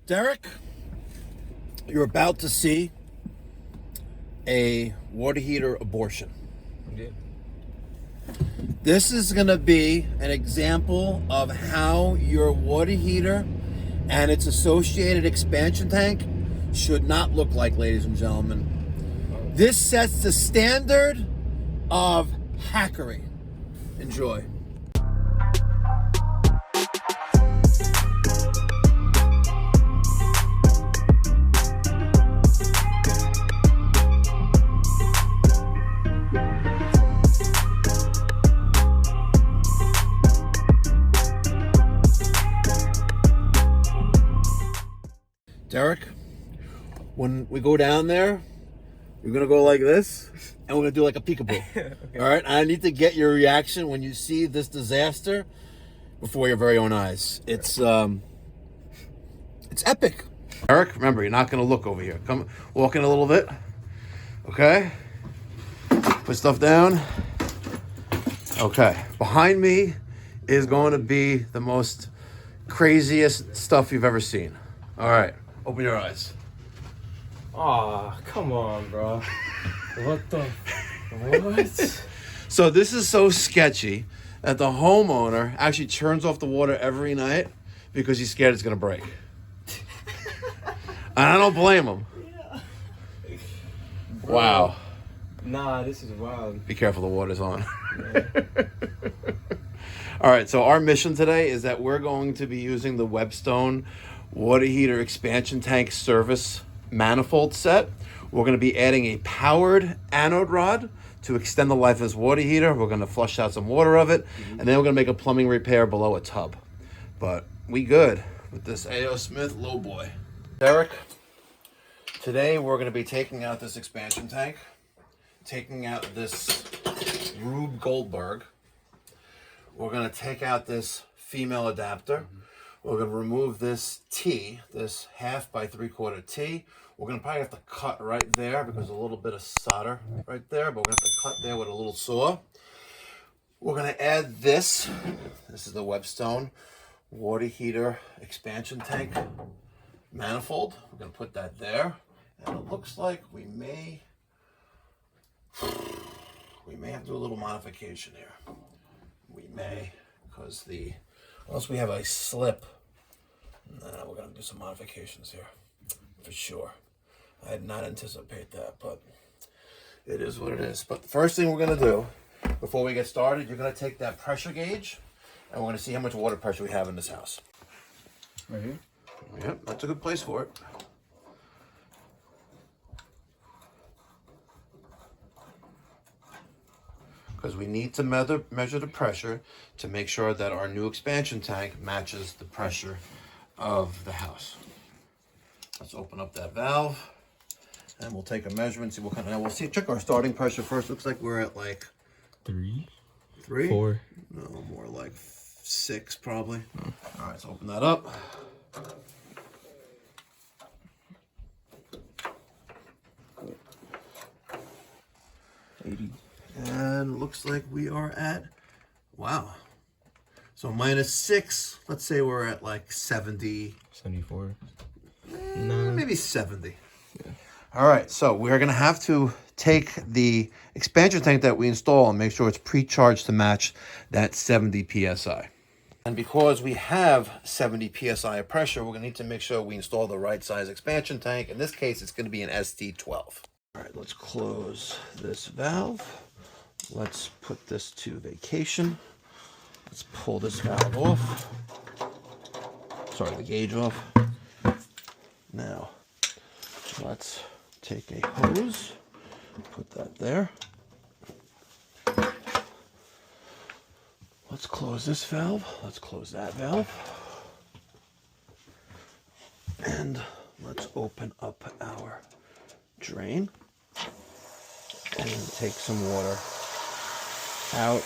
Derek, you're about to see a water heater abortion. Yeah. This is going to be an example of how your water heater and its associated expansion tank should not look like, ladies and gentlemen. This sets the standard of hackery. Enjoy. Derek, when we go down there, you're gonna go like this, and we're gonna do like a peekaboo. Okay. All right, I need to get your reaction when you see this disaster before your very own eyes. It's epic. Eric, remember, you're not gonna look over here. Come, walk in a little bit. Okay. Put stuff down. Okay. Behind me is going to be the most craziest stuff you've ever seen. All right. Open your eyes. Aw, come on, bro. What the? What? So this is so sketchy that the homeowner actually turns off the water every night because he's scared it's going to break. And I don't blame him. Yeah. Wow. Nah, this is wild. Be careful, the water's on. Yeah. All right, so our mission today is that we're going to be using the Webstone water heater expansion tank service manifold set. We're going to be adding a powered anode rod to extend the life of this water heater. We're going to flush out some water of it, and then we're going to make a plumbing repair below a tub. But we good with this A.O. Smith low boy. Derek, today we're going to be taking out this expansion tank, taking out this Rube Goldberg. We're going to take out this female adapter. We're going to remove this T, this 1/2 by 3/4 T. We're going to probably have to cut right there because a little bit of solder right there, but we're going to have to cut there with a little saw. We're going to add this. This is the Webstone water heater expansion tank manifold. We're going to put that there. And it looks like we may have to do a little modification here. We may, because unless we have a slip, we're going to do some modifications here, for sure. I did not anticipate that, but it is what it is. But the first thing we're going to do, before we get started, you're going to take that pressure gauge, and we're going to see how much water pressure we have in this house. Right here? Yep, that's a good place for it. Because we need to measure the pressure to make sure that our new expansion tank matches the pressure of the house. Let's open up that valve, and we'll take a measurement, see what kind of, we'll check our starting pressure first. Looks like we're at like 3? 4? No, more like 6 probably. All right, let's open that up. And looks like we are at, wow. So -6, let's say we're at like 70. 74. Maybe 70. Yeah. All right, so we're gonna have to take the expansion tank that we install and make sure it's pre-charged to match that 70 PSI. And because we have 70 PSI of pressure, we're gonna need to make sure we install the right size expansion tank. In this case, it's gonna be an ST12. All right, let's close this valve. Let's put this to vacation. Let's pull this valve off. Sorry, the gauge off. Now, let's take a hose, put that there. Let's close this valve. Let's close that valve. And let's open up our drain and take some water out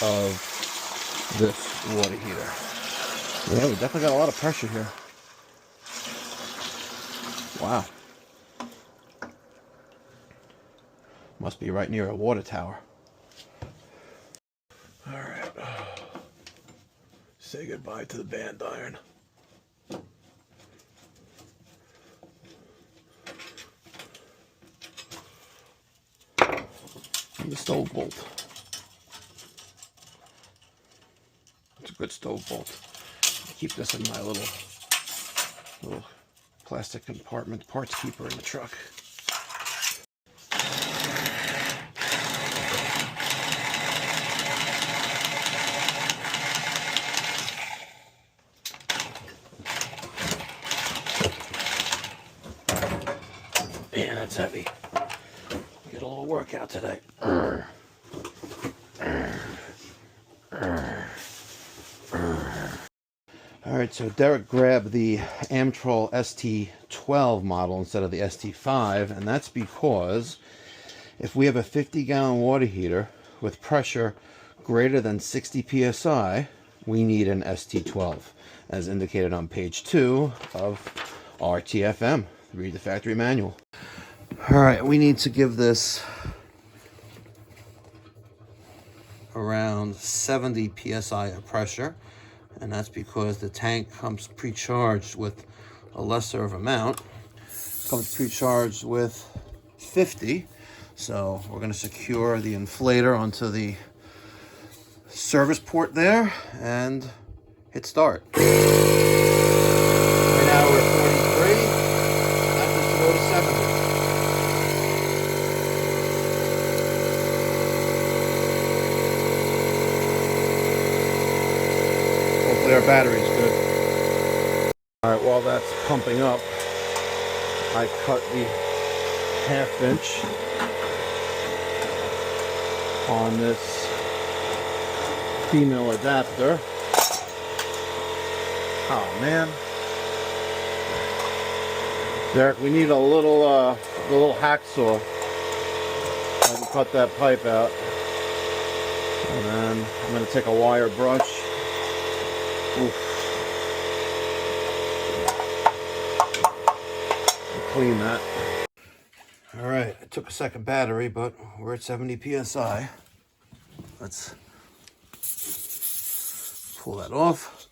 of this water heater. Yeah, we definitely got a lot of pressure here. Wow. Must be right near a water tower. All right. Say goodbye to the band iron. the stove bolt. It's a good stove bolt. Keep this in my little plastic compartment parts keeper in the truck. Man, that's heavy. Get a little workout today. Alright, so Derek grabbed the Amtrol ST12 model instead of the ST5, and that's because if we have a 50-gallon water heater with pressure greater than 60 psi, we need an ST12, as indicated on page 2 of RTFM. Read the factory manual. Alright, we need to give this around 70 psi of pressure, and that's because the tank comes pre-charged with a lesser of amount. It comes pre-charged with 50, so we're going to secure the inflator onto the service port there and hit start. Right now we're at 43, that is to go to 70. Our battery's good. Alright, while that's pumping up, I cut the 1/2 inch on this female adapter. Oh man. Derek, we need a little hacksaw. I can cut that pipe out. And then I'm going to take a wire brush. Oof. Clean that. Alright, I took a second battery, but we're at 70 psi. Let's pull that off.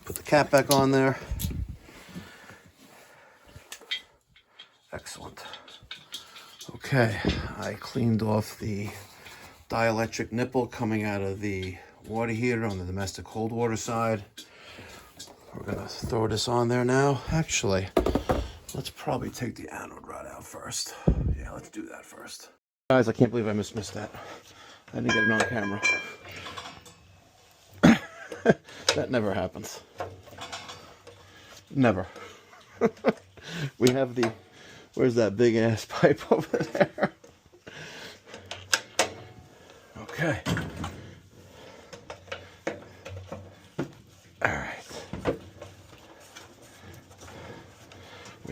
Put the cap back on there. Excellent. Okay, I cleaned off the dielectric nipple coming out of the water heater on the domestic cold water side. We're gonna throw this on there now. Actually, let's probably take the anode rod out first. Yeah, let's do that first. Guys, I can't believe I missed that. I didn't get it on camera. That never happens. Never. We have the, where's that big ass pipe over there? Okay.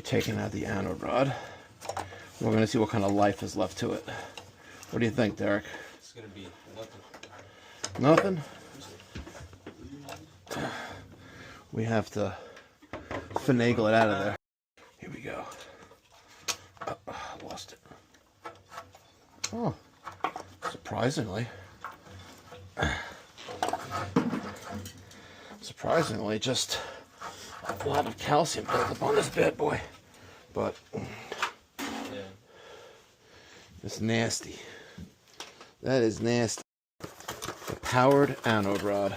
Taking out the anode rod. We're going to see what kind of life is left to it. What do you think, Derek? It's going to be nothing. Nothing? We have to finagle it out of there. Here we go. Lost it. Oh, surprisingly. Just a lot of calcium built up on this bad boy. But yeah, it's nasty. That is nasty. The powered anode rod.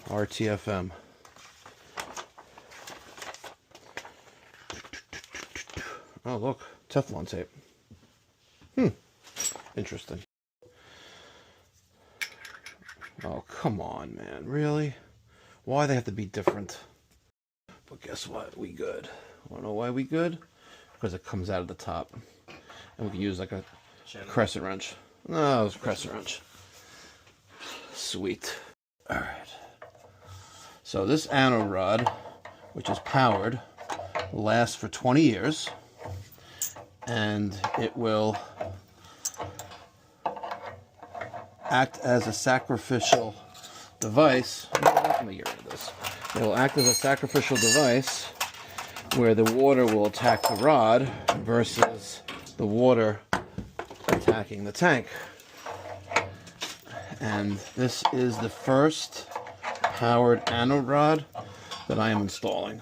RTFM. Oh look, Teflon tape. Interesting. Oh come on, man, really? Why they have to be different? But guess what? We good. Wanna know why we good? Because it comes out of the top. And we can use like a crescent wrench. No, it's a crescent wrench. Sweet. Alright. So this anode rod, which is powered, will last for 20 years. And it will act as a sacrificial device. Let me get rid of this. It will act as a sacrificial device where the water will attack the rod versus the water attacking the tank. And this is the first powered anode rod that I am installing.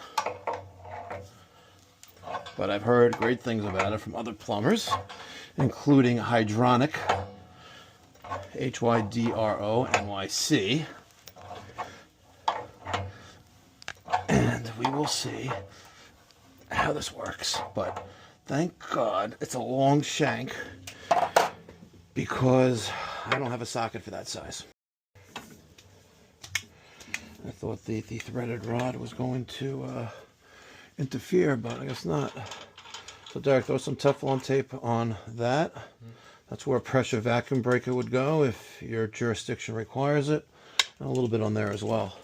But I've heard great things about it from other plumbers, including hydronic, HYDRONYC. And we will see how this works. But thank God it's a long shank because I don't have a socket for that size. I thought the threaded rod was going to interfere, but I guess not. So Diack, throw some Teflon tape on that. That's where a pressure vacuum breaker would go if your jurisdiction requires it. And a little bit on there as well.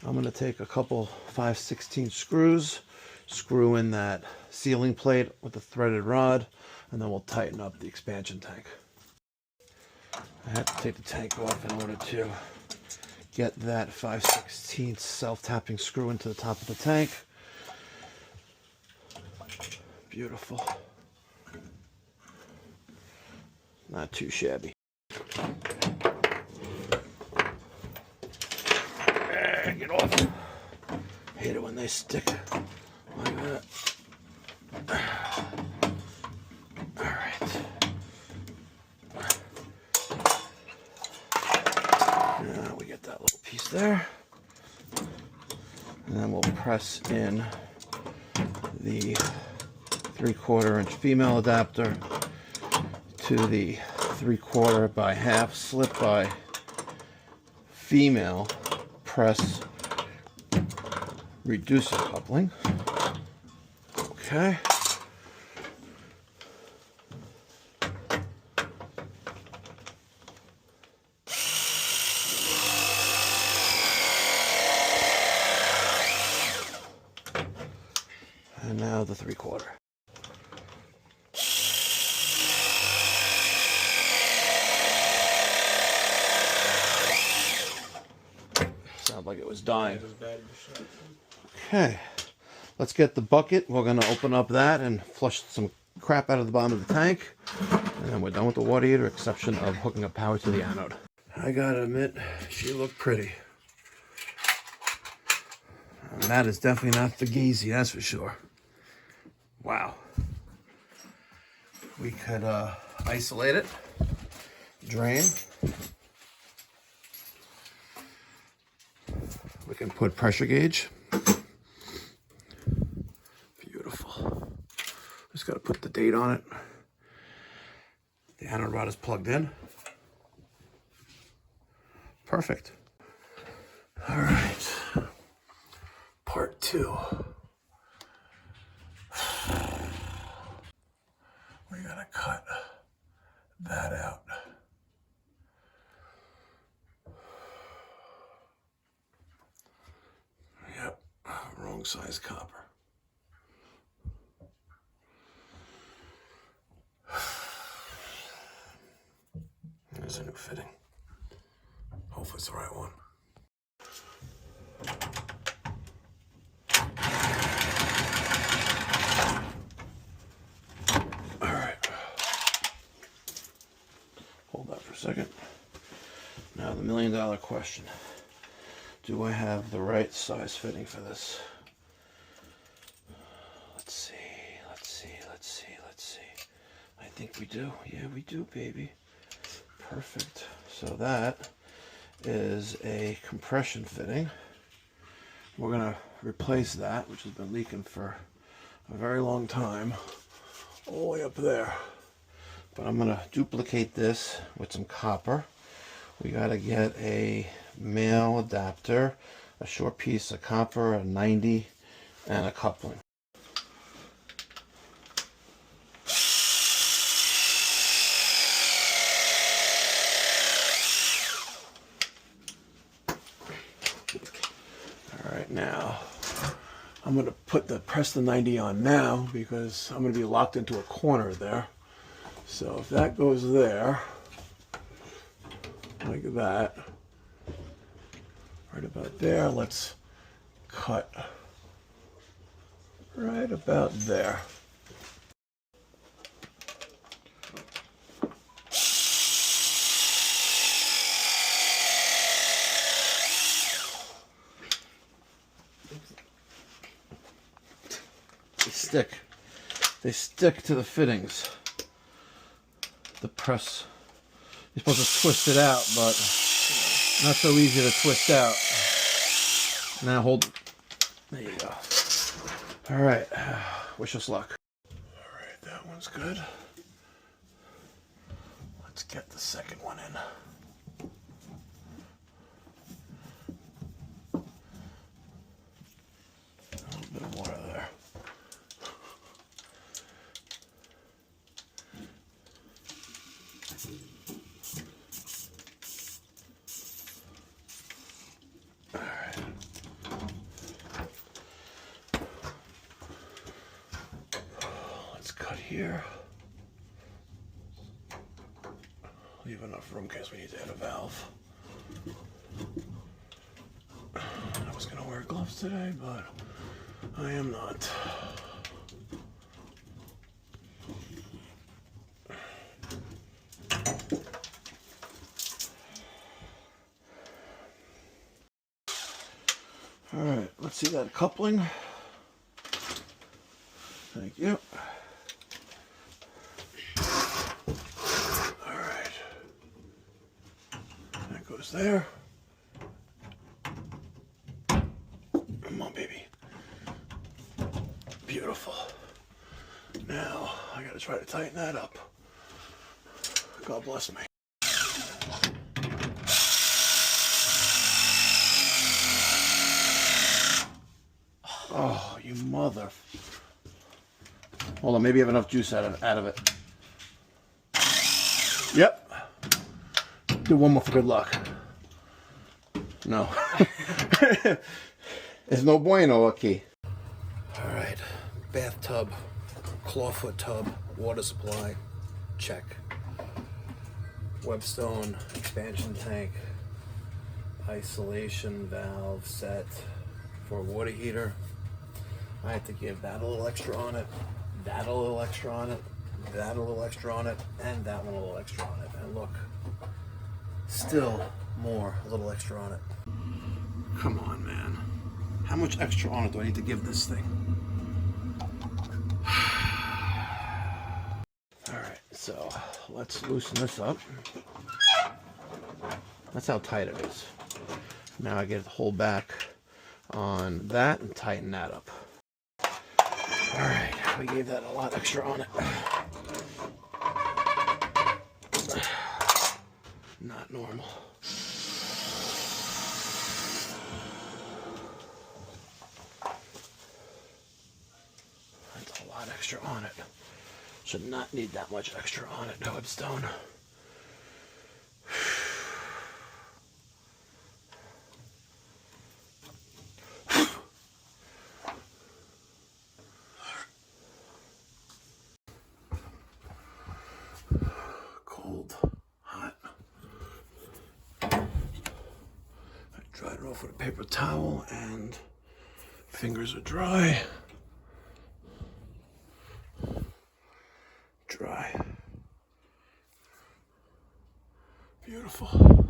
I'm going to take a couple 5/16 screws, screw in that sealing plate with the threaded rod, and then we'll tighten up the expansion tank. I had to take the tank off in order to get that 5/16 self-tapping screw into the top of the tank. Beautiful. Not too shabby. Get off. Hate it when they stick like that. Alright. Now we get that little piece there. And then we'll press in the 3/4 inch female adapter to the 3/4 by half slip by female press reducer coupling. Okay. And now the 3/4. Sounded like it was dying. Okay, let's get the bucket. We're going to open up that and flush some crap out of the bottom of the tank. And then we're done with the water heater, exception of hooking up power to the anode. I gotta admit, she looked pretty. And that is definitely not fugazi, that's for sure. Wow. We could isolate it, drain. We can put pressure gauge. Beautiful. Just got to put the date on it. The anode rod is plugged in. Perfect. All right. Part 2. We gotta cut that out. Yep, wrong size copper. There's a new fitting. Hopefully it's the right one. Second. Now the $1 million question. Do I have the right size fitting for this? Let's see. I think we do. Yeah, we do, baby. Perfect. So that is a compression fitting. We're gonna replace that, which has been leaking for a very long time, all the way up there. But I'm gonna duplicate this with some copper. We gotta get a male adapter, a short piece of copper, a 90, and a coupling. All right, now I'm gonna press the 90 on now because I'm gonna be locked into a corner there. So if that goes there, like that, right about there, let's cut right about there. They stick to the fittings. the press. You're supposed to twist it out, but not so easy to twist out. Now hold. There you go. All right. Wish us luck. All right, that one's good. Let's get the second one in. A little bit of water there. All right. Let's cut here. Leave enough room in case we need to add a valve. I was gonna wear gloves today, but I am not. All right, let's see that coupling. Thank you. All right. That goes there. Come on, baby. Beautiful. Now, I gotta try to tighten that up. God bless me. Oh, you mother. Hold on, maybe you have enough juice out of it. Yep. Do one more for good luck. No. There's no bueno aquí. Alright. Bathtub, clawfoot tub, water supply, check. Webstone expansion tank, isolation valve set for a water heater. I had to give that a little extra on it, that a little extra on it, that a little extra on it, and that one a little extra on it. And look, still more, a little extra on it. Come on, man. How much extra on it do I need to give this thing? Alright, so let's loosen this up. That's how tight it is. Now I get the whole back on that and tighten that up. Alright, we gave that a lot extra on it. Not normal. That's a lot extra on it. Should not need that much extra on it, Webstone. Cold, hot. I dried it off with a paper towel and fingers are dry. Dry. Beautiful.